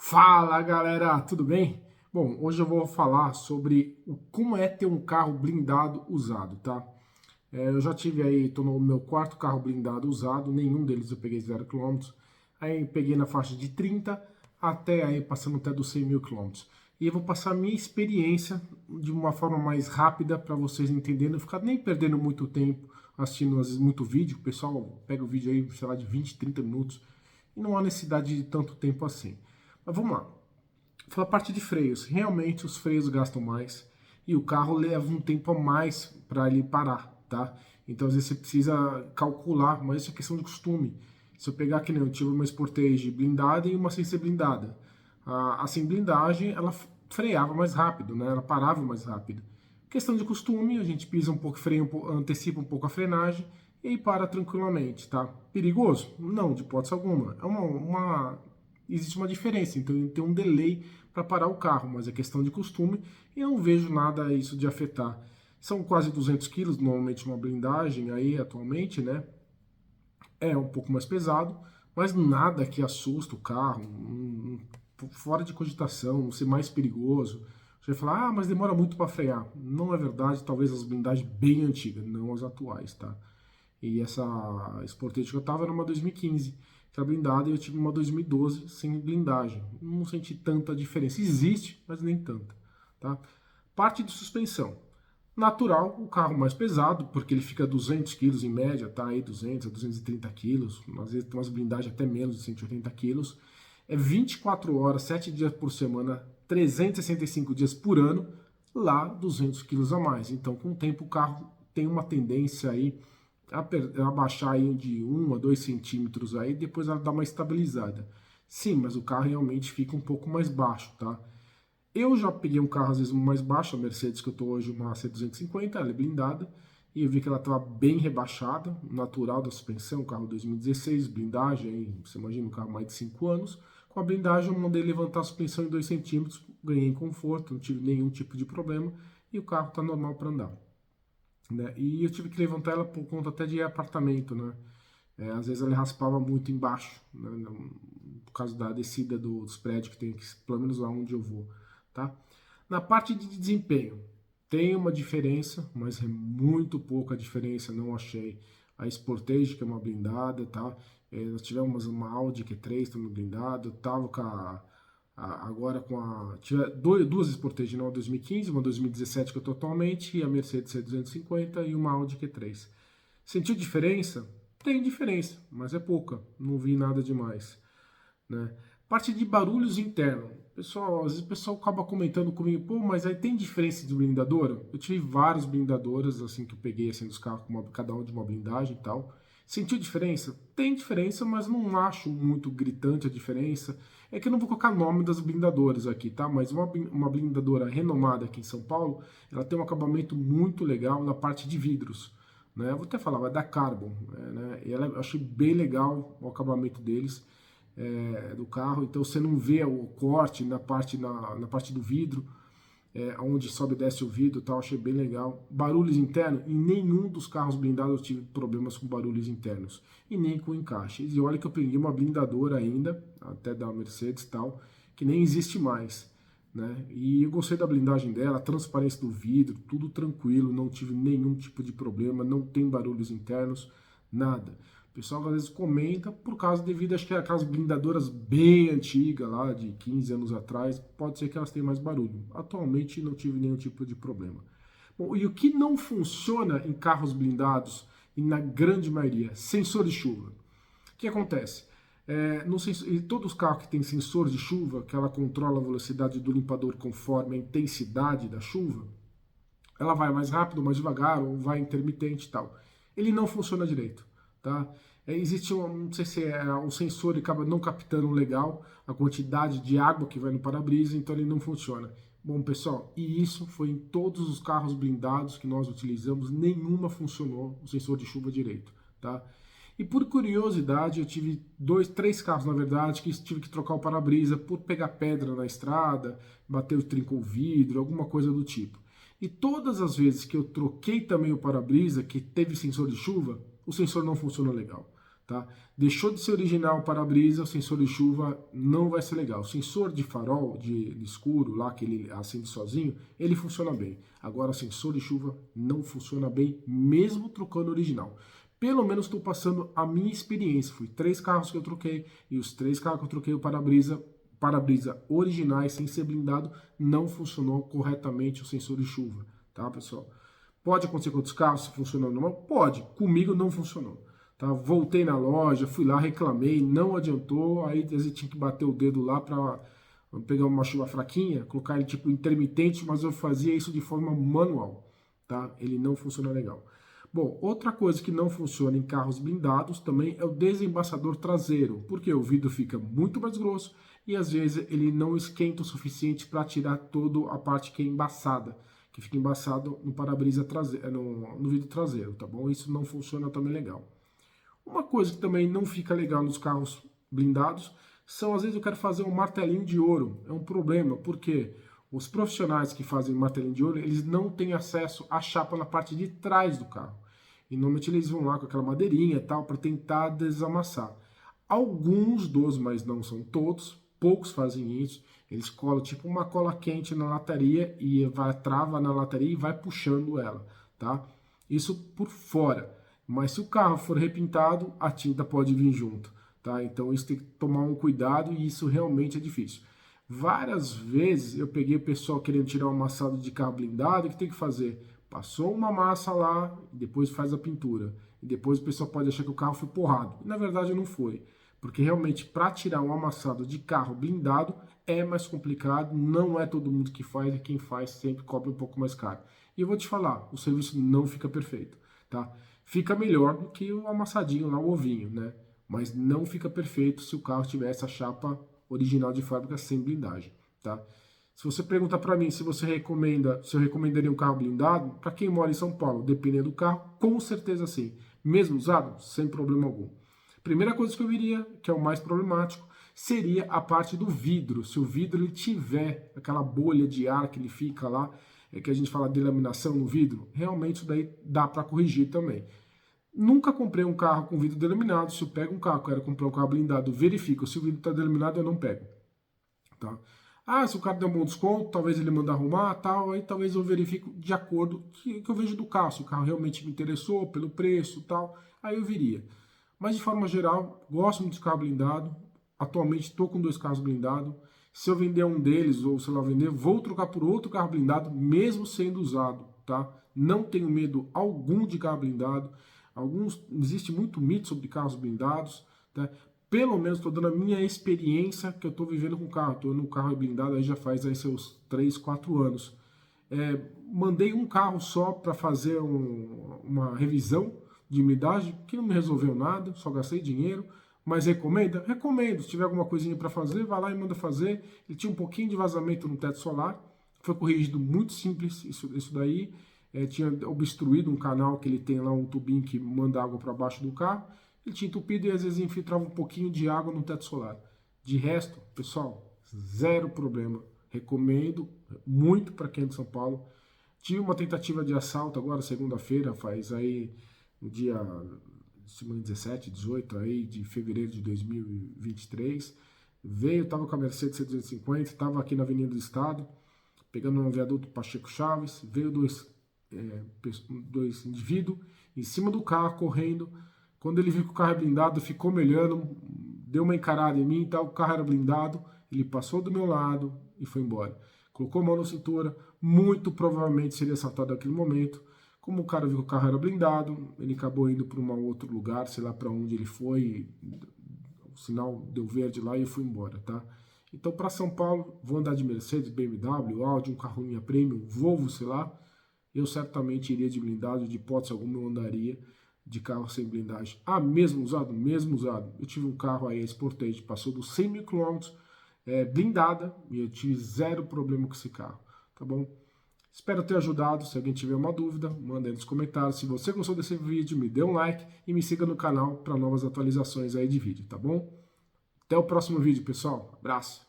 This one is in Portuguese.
Fala galera, tudo bem? Bom, hoje eu vou falar sobre como é ter um carro blindado usado, tá? Eu já tive aí, tô no meu quarto carro blindado usado, nenhum deles eu peguei 0 km. Aí peguei na faixa de 30 até aí passando até dos 100 mil quilômetros. E eu vou passar a minha experiência de uma forma mais rápida para vocês entenderem, não ficar nem perdendo muito tempo assistindo às vezes muito vídeo. O pessoal pega o vídeo aí, sei lá, de 20, 30 minutos e não há necessidade de tanto tempo assim. Mas vamos lá. Foi a parte de freios. Realmente os freios gastam mais e o carro leva um tempo a mais para ele parar, tá? Então às vezes você precisa calcular, mas isso é questão de costume. Se eu pegar que nem eu tive uma Sportage blindada e uma sem ser blindada, a sem blindagem ela freava mais rápido, né? Ela parava mais rápido. Questão de costume, a gente pisa um pouco, freia antecipa um pouco a frenagem e aí para tranquilamente, tá? Perigoso? Não, de hipótese alguma. É existe uma diferença, então tem um delay para parar o carro, mas é questão de costume e eu não vejo nada isso de afetar. São quase 200 quilos, normalmente uma blindagem aí atualmente, né? É um pouco mais pesado, mas nada que assusta o carro, fora de cogitação, não ser mais perigoso. Você vai falar, mas demora muito para frear. Não é verdade, talvez as blindagens bem antigas, não as atuais, tá? E essa Sportage que eu tava era uma 2015, que era blindada, e eu tive uma 2012 sem blindagem. Não senti tanta diferença. Existe, mas nem tanta, tá? Parte de suspensão. Natural, o carro mais pesado, porque ele fica 200 quilos em média, tá aí 200 a 230 quilos, às vezes tem umas blindagens até menos de 180 quilos. É 24 horas, 7 dias por semana, 365 dias por ano, lá 200 quilos a mais. Então, com o tempo, o carro tem uma tendência aí a baixar aí de 1 a 2 centímetros aí, depois ela dá uma estabilizada. Sim, mas o carro realmente fica um pouco mais baixo, tá? Eu já peguei um carro às vezes mais baixo, a Mercedes que eu tô hoje, uma C250, ela é blindada, e eu vi que ela estava bem rebaixada, natural da suspensão, carro 2016, blindagem, aí, você imagina um carro mais de 5 anos, com a blindagem eu mandei levantar a suspensão em 2 centímetros, ganhei em conforto, não tive nenhum tipo de problema, e o carro está normal para andar. Né? E eu tive que levantar ela por conta até de apartamento, né? Às vezes ela raspava muito embaixo, né? Por causa da descida dos prédios que tem aqui, pelo menos lá onde eu vou, tá? Na parte de desempenho, tem uma diferença, mas é muito pouca diferença, não achei. A Sportage, que é uma blindada, tá? Nós tivemos uma Audi Q3 também blindada, eu tava com agora com a... duas Sportage, uma 2015, uma 2017 que eu tô atualmente, e a Mercedes C250 e uma Audi Q3. Sentiu diferença? Tem diferença, mas é pouca, não vi nada demais, né? Parte de barulhos internos. Pessoal, às vezes o pessoal acaba comentando comigo, pô, mas aí tem diferença de blindadora? Eu tive várias blindadoras, assim, que eu peguei, assim, dos carros, cada um de uma blindagem e tal. Sentiu diferença? Tem diferença, mas não acho muito gritante a diferença. É que eu não vou colocar nome das blindadoras aqui, tá? Mas uma blindadora renomada aqui em São Paulo, ela tem um acabamento muito legal na parte de vidros. Né? Eu vou até falar, vai da Carbon, né? E eu achei bem legal o acabamento deles, do carro, então você não vê o corte na parte do vidro, onde sobe e desce o vidro, tal, achei bem legal. Barulhos internos, em nenhum dos carros blindados eu tive problemas com barulhos internos, e nem com encaixes. E olha que eu peguei uma blindadora ainda, até da Mercedes e tal, que nem existe mais. Né? E eu gostei da blindagem dela, a transparência do vidro, tudo tranquilo, não tive nenhum tipo de problema, não tem barulhos internos, nada. O pessoal às vezes comenta por causa devido, acho que aquelas blindadoras bem antigas lá, de 15 anos atrás, pode ser que elas tenham mais barulho. Atualmente não tive nenhum tipo de problema. Bom, e o que não funciona em carros blindados, e na grande maioria, sensor de chuva. O que acontece? E todos os carros que têm sensor de chuva, que ela controla a velocidade do limpador conforme a intensidade da chuva, ela vai mais rápido, mais devagar, ou vai intermitente e tal. Ele não funciona direito, tá? Existe não sei se o sensor ele acaba não captando legal a quantidade de água que vai no para-brisa, então ele não funciona. Bom, pessoal, e isso foi em todos os carros blindados que nós utilizamos, nenhuma funcionou o sensor de chuva direito, tá? E por curiosidade, eu tive três carros, na verdade, que tive que trocar o para-brisa por pegar pedra na estrada, bateu, trincou o vidro, alguma coisa do tipo. E todas as vezes que eu troquei também o para-brisa, que teve sensor de chuva, o sensor não funcionou legal. tá? Deixou de ser original o para-brisa, o sensor de chuva não vai ser legal. O sensor de farol, de escuro, lá que ele acende sozinho, ele funciona bem. Agora, o sensor de chuva não funciona bem, mesmo trocando o original. Pelo menos estou passando a minha experiência. Fui 3 carros que eu troquei, e os 3 carros que eu troquei o para-brisa originais, sem ser blindado, não funcionou corretamente o sensor de chuva, tá, pessoal? Pode acontecer com outros carros se funcionou normal? Pode. Comigo não funcionou. Tá? Voltei na loja, fui lá, reclamei, não adiantou. Aí às vezes tinha que bater o dedo lá para pegar uma chuva fraquinha, colocar ele tipo intermitente, mas eu fazia isso de forma manual. Tá? Ele não funciona legal. Bom, outra coisa que não funciona em carros blindados também é o desembaçador traseiro, porque o vidro fica muito mais grosso e às vezes ele não esquenta o suficiente para tirar toda a parte que é embaçada, que fica embaçado no para-brisa traseiro, no vidro traseiro, tá bom? Isso não funciona também legal. Uma coisa que também não fica legal nos carros blindados são, às vezes, eu quero fazer um martelinho de ouro. É um problema, porque os profissionais que fazem martelinho de ouro, eles não têm acesso à chapa na parte de trás do carro. E normalmente eles vão lá com aquela madeirinha e tal para tentar desamassar. Alguns dos, mas não são todos, poucos fazem isso. Eles colam tipo uma cola quente na lataria e trava na lataria e vai puxando ela, tá? Isso por fora. Mas se o carro for repintado, a tinta pode vir junto, tá? Então isso tem que tomar um cuidado e isso realmente é difícil. Várias vezes eu peguei o pessoal querendo tirar um amassado de carro blindado, o que tem que fazer? Passou uma massa lá, depois faz a pintura. E depois o pessoal pode achar que o carro foi porrado. E, na verdade não foi. Porque realmente para tirar um amassado de carro blindado é mais complicado, não é todo mundo que faz, e quem faz sempre cobra um pouco mais caro. E eu vou te falar, o serviço não fica perfeito, tá? Fica melhor do que o amassadinho lá, o ovinho, né? Mas não fica perfeito se o carro tiver essa chapa original de fábrica sem blindagem, tá? Se você pergunta para mim se eu recomendaria um carro blindado, para quem mora em São Paulo, dependendo do carro, com certeza sim. Mesmo usado, sem problema algum. Primeira coisa que eu diria, que é o mais problemático, seria a parte do vidro. Se o vidro ele tiver aquela bolha de ar que ele fica lá, que a gente fala de delaminação no vidro, realmente isso daí dá para corrigir também. Nunca comprei um carro com vidro delaminado. Se eu pego um carro, quero comprar um carro blindado, verifico se o vidro está delaminado, eu não pego. Tá? Ah, se o cara der um bom desconto, talvez ele manda arrumar, tal, aí talvez eu verifico de acordo que eu vejo do carro, se o carro realmente me interessou, pelo preço, tal, aí eu viria. Mas de forma geral, gosto muito de carro blindado. Atualmente estou com 2 carros blindados. Se eu vender um deles, ou se eu vender, vou trocar por outro carro blindado, mesmo sendo usado, tá? Não tenho medo algum de carro blindado. Existe muito mito sobre carros blindados, tá? Pelo menos estou dando a minha experiência que eu estou vivendo com o carro. Estou no carro blindado aí já faz aí seus 3, 4 anos. Mandei um carro só para fazer uma revisão de umidade, que não me resolveu nada, só gastei dinheiro. Mas recomenda? Recomendo. Se tiver alguma coisinha para fazer, vai lá e manda fazer. Ele tinha um pouquinho de vazamento no teto solar. Foi corrigido muito simples isso daí. Tinha obstruído um canal que ele tem lá, um tubinho que manda água para baixo do carro. Ele tinha entupido e às vezes infiltrava um pouquinho de água no teto solar. De resto, pessoal, zero problema. Recomendo muito para quem é de São Paulo. Tive uma tentativa de assalto agora, segunda-feira, faz aí no dia 17, 18 aí, de fevereiro de 2023. Veio, estava com a Mercedes C250, estava aqui na Avenida do Estado, pegando um viaduto Pacheco Chaves. Veio dois indivíduos em cima do carro, correndo. Quando ele viu que o carro é blindado, ficou me olhando, deu uma encarada em mim, tá? O carro era blindado, ele passou do meu lado e foi embora. Colocou a mão na cintura, muito provavelmente seria assaltado naquele momento. Como o cara viu que o carro era blindado, ele acabou indo para um outro lugar, sei lá para onde ele foi, o sinal deu verde lá e eu fui embora, tá? Então, para São Paulo, vou andar de Mercedes, BMW, Audi, um carro linha premium, Volvo, sei lá, eu certamente iria de blindado, de hipótese alguma eu andaria de carro sem blindagem. Ah, mesmo usado? Mesmo usado. Eu tive um carro aí, Sportage, passou dos 100 mil quilômetros, blindada, e eu tive zero problema com esse carro, tá bom? Espero ter ajudado. Se alguém tiver uma dúvida, manda aí nos comentários. Se você gostou desse vídeo, me dê um like e me siga no canal para novas atualizações aí de vídeo, tá bom? Até o próximo vídeo, pessoal. Abraço!